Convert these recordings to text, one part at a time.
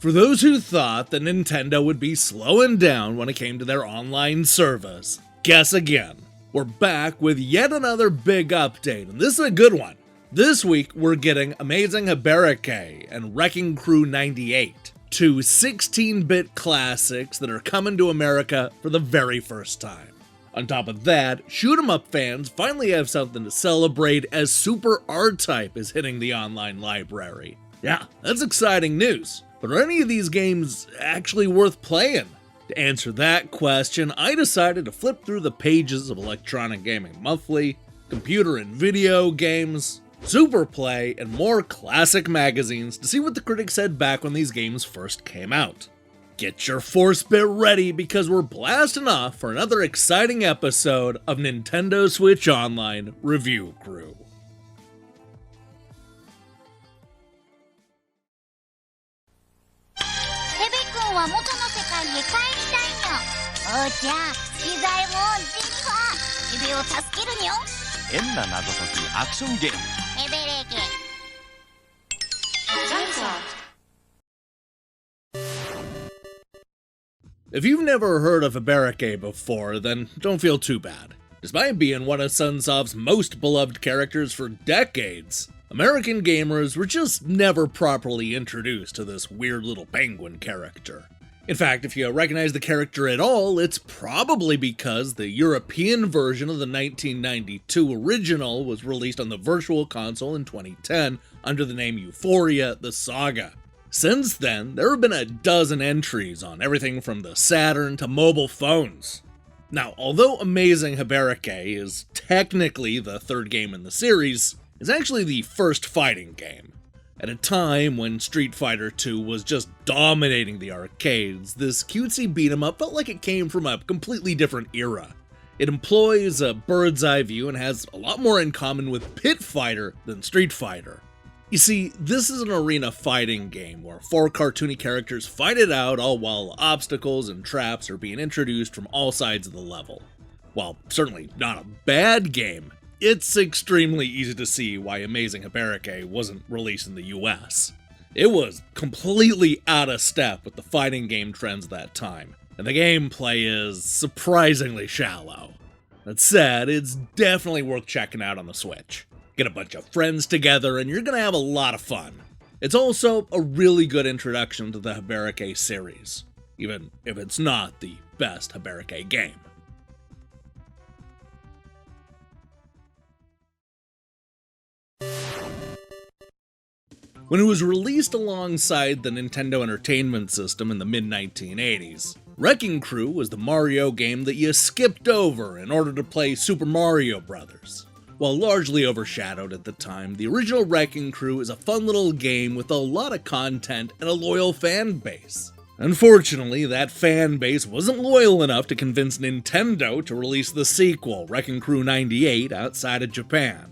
For those who thought that Nintendo would be slowing down when it came to their online service, guess again. We're back with yet another big update, and this is a good one. This week, we're getting Amazing Hebereke and Wrecking Crew 98, two 16-bit classics that are coming to America for the very first time. On top of that, shoot 'em up fans finally have something to celebrate as Super R-Type is hitting the online library. Yeah, that's exciting news. But are any of these games actually worth playing? To answer that question, I decided to flip through the pages of Electronic Gaming Monthly, Computer and Video Games, Super Play, and more classic magazines to see what the critics said back when these games first came out. Get your force bit ready because we're blasting off for another exciting episode of Nintendo Switch Online Review Crew. If you've never heard of Hebereke before, then don't feel too bad. Despite being one of Sunsoft's most beloved characters for decades, American gamers were just never properly introduced to this weird little penguin character. In fact, if you recognize the character at all, it's probably because the European version of the 1992 original was released on the Virtual Console in 2010 under the name Euphoria: The Saga. Since then, there have been a dozen entries on everything from the Saturn to mobile phones. Now, although Amazing Hebereke is technically the third game in the series, it's actually the first fighting game. At a time when Street Fighter II was just dominating the arcades, this cutesy beat-em-up felt like it came from a completely different era. It employs a bird's eye view and has a lot more in common with Pit Fighter than Street Fighter. You see, this is an arena fighting game where four cartoony characters fight it out all while obstacles and traps are being introduced from all sides of the level. While certainly not a bad game, it's extremely easy to see why Amazing Hebereke wasn't released in the US. It was completely out of step with the fighting game trends of that time, and the gameplay is surprisingly shallow. That said, it's definitely worth checking out on the Switch. Get a bunch of friends together and you're gonna have a lot of fun. It's also a really good introduction to the Hebereke series, even if it's not the best Hebereke game. When it was released alongside the Nintendo Entertainment System in the mid-1980s, Wrecking Crew was the Mario game that you skipped over in order to play Super Mario Bros. While largely overshadowed at the time, the original Wrecking Crew is a fun little game with a lot of content and a loyal fan base. Unfortunately, that fan base wasn't loyal enough to convince Nintendo to release the sequel, Wrecking Crew 98, outside of Japan.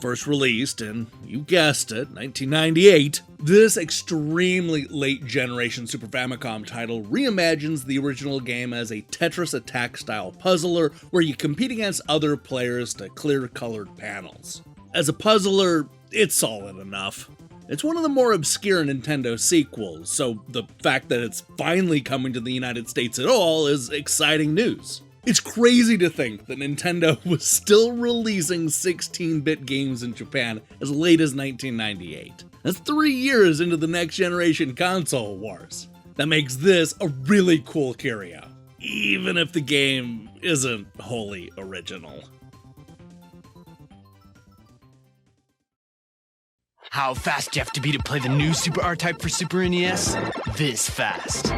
First released in, you guessed it, 1998, this extremely late-generation Super Famicom title reimagines the original game as a Tetris Attack-style puzzler where you compete against other players to clear colored panels. As a puzzler, it's solid enough. It's one of the more obscure Nintendo sequels, so the fact that it's finally coming to the United States at all is exciting news. It's crazy to think that Nintendo was still releasing 16-bit games in Japan as late as 1998. That's 3 years into the next generation console wars. That makes this a really cool curio, even if the game isn't wholly original. How fast do you have to be to play the new Super R-Type for Super NES? This fast.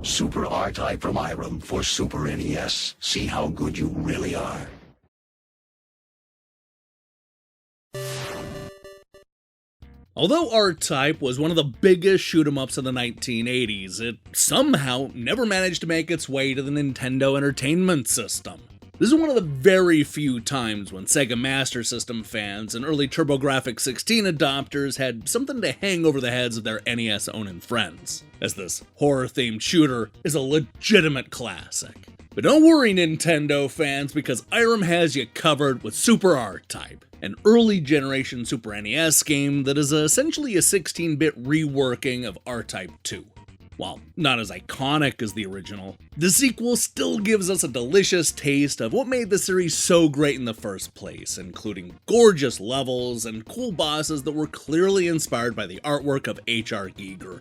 Super R-Type from Irem for Super NES. See how good you really are. Although R-Type was one of the biggest shoot-em-ups of the 1980s, it somehow never managed to make its way to the Nintendo Entertainment System. This is one of the very few times when Sega Master System fans and early TurboGrafx-16 adopters had something to hang over the heads of their NES-owning friends, as this horror-themed shooter is a legitimate classic. But don't worry, Nintendo fans, because Irem has you covered with Super R-Type. an early generation Super NES game that is essentially a 16-bit reworking of R-Type 2. While not as iconic as the original, the sequel still gives us a delicious taste of what made the series so great in the first place, including gorgeous levels and cool bosses that were clearly inspired by the artwork of H.R. Giger.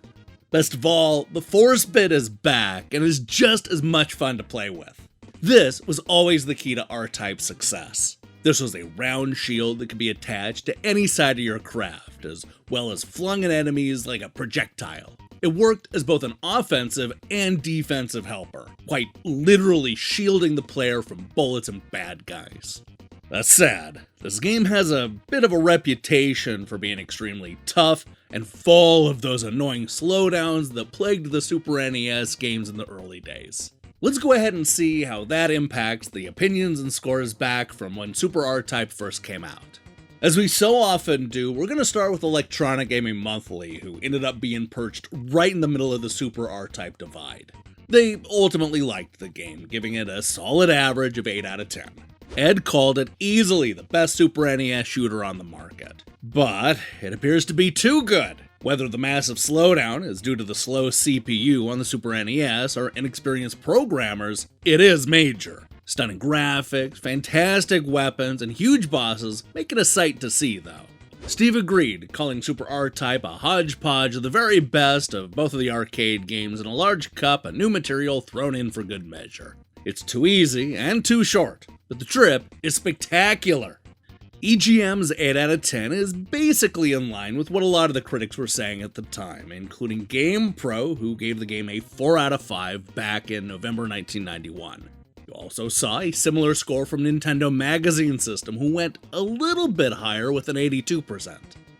Best of all, the Force bit is back and is just as much fun to play with. This was always the key to R-Type's success. This was a round shield that could be attached to any side of your craft, as well as flung at enemies like a projectile. It worked as both an offensive and defensive helper, quite literally shielding the player from bullets and bad guys. That's sad. This game has a bit of a reputation for being extremely tough and full of those annoying slowdowns that plagued the Super NES games in the early days. Let's go ahead and see how that impacts the opinions and scores back from when Super R-Type first came out. As we so often do, we're going to start with Electronic Gaming Monthly, who ended up being perched right in the middle of the Super R-Type divide. They ultimately liked the game, giving it a solid average of 8 out of 10. Ed called it easily the best Super NES shooter on the market. But it appears to be too good. Whether the massive slowdown is due to the slow CPU on the Super NES or inexperienced programmers, it is major. Stunning graphics, fantastic weapons, and huge bosses make it a sight to see, though. Steve agreed, calling Super R-Type a hodgepodge of the very best of both of the arcade games and a large cup of new material thrown in for good measure. It's too easy and too short, but the trip is spectacular. EGM's 8 out of 10 is basically in line with what a lot of the critics were saying at the time, including GamePro, who gave the game a 4 out of 5 back in November 1991. You also saw a similar score from Nintendo Magazine System, who went a little bit higher with an 82%.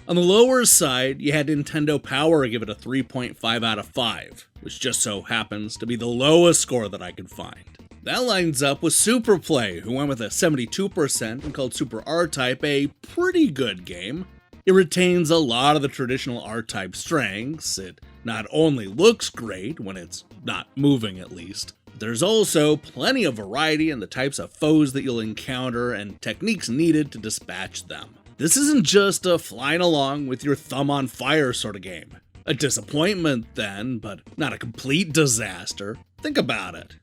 On the lower side, you had Nintendo Power give it a 3.5 out of 5, which just so happens to be the lowest score that I could find. That lines up with Superplay, who went with a 72% and called Super R-Type a pretty good game. It retains a lot of the traditional R-Type strengths. It not only looks great, when it's not moving at least, there's also plenty of variety in the types of foes that you'll encounter and techniques needed to dispatch them. This isn't just a flying along with your thumb on fire sort of game. A disappointment then, but not a complete disaster. Think about it.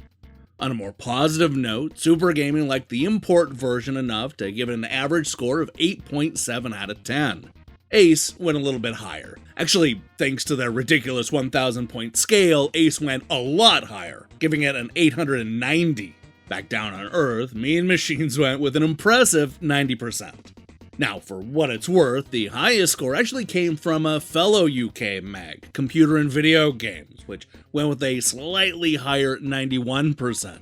On a more positive note, Super Gaming liked the import version enough to give it an average score of 8.7 out of 10. Ace went a little bit higher. Actually, thanks to their ridiculous 1,000 point scale, Ace went a lot higher, giving it an 890. Back down on Earth, Mean Machines went with an impressive 90%. Now, for what it's worth, the highest score actually came from a fellow UK mag, Computer and Video Games, which went with a slightly higher 91%.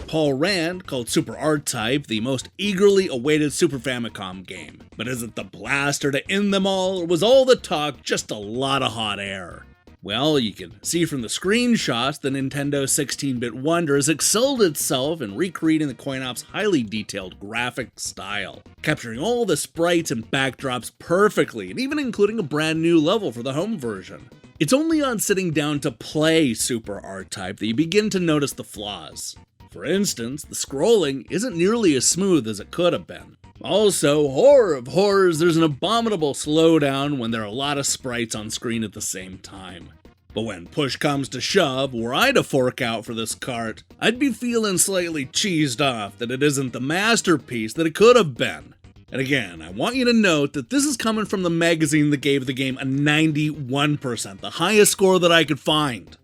Paul Rand called Super R-Type the most eagerly awaited Super Famicom game. But is it the blaster to end them all, or was all the talk just a lot of hot air? Well, you can see from the screenshots the Nintendo 16-bit wonder has excelled itself in recreating the coin-op's highly detailed graphic style, capturing all the sprites and backdrops perfectly, and even including a brand new level for the home version. It's only on sitting down to play Super R-Type that you begin to notice the flaws. For instance, the scrolling isn't nearly as smooth as it could have been. Also, horror of horrors, there's an abominable slowdown when there are a lot of sprites on screen at the same time. But when push comes to shove, were I to fork out for this cart, I'd be feeling slightly cheesed off that it isn't the masterpiece that it could have been. And again, I want you to note that this is coming from the magazine that gave the game a 91%, the highest score that I could find.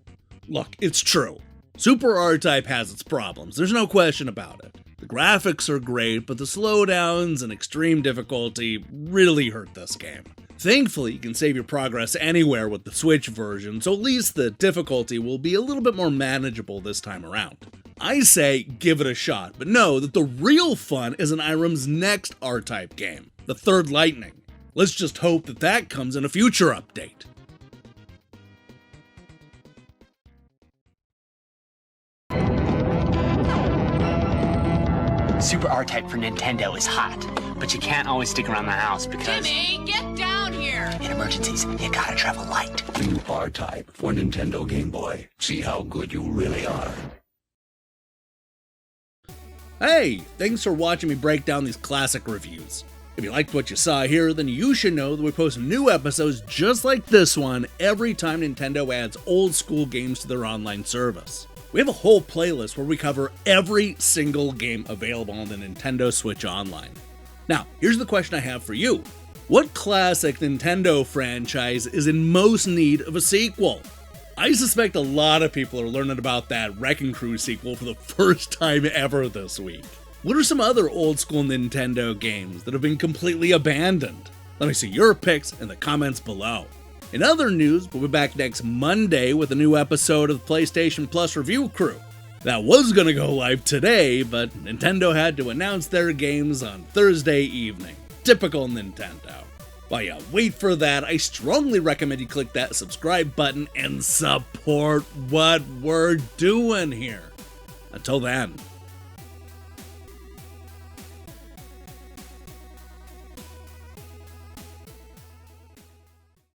Look, it's true. Super R-Type has its problems, there's no question about it. The graphics are great, but the slowdowns and extreme difficulty really hurt this game. Thankfully, you can save your progress anywhere with the Switch version, so at least the difficulty will be a little bit more manageable this time around. I say give it a shot, but know that the real fun is in Irem's next R-Type game, the Third Lightning. Let's just hope that that comes in a future update. Super R-Type for Nintendo is hot, but you can't always stick around the house because... Jimmy, get down here! In emergencies, you gotta travel light. New R-Type for Nintendo Game Boy. See how good you really are. Hey, thanks for watching me break down these classic reviews. If you liked what you saw here, then you should know that we post new episodes just like this one every time Nintendo adds old school games to their online service. We have a whole playlist where we cover every single game available on the Nintendo Switch Online. Now, here's the question I have for you. What classic Nintendo franchise is in most need of a sequel? I suspect a lot of people are learning about that Wrecking Crew sequel for the first time ever this week. What are some other old school Nintendo games that have been completely abandoned? Let me see your picks in the comments below. In other news, we'll be back next Monday with a new episode of the PlayStation Plus Review Crew. That was gonna go live today, but Nintendo had to announce their games on Thursday evening. Typical Nintendo. While you wait for that, I strongly recommend you click that subscribe button and support what we're doing here. Until then.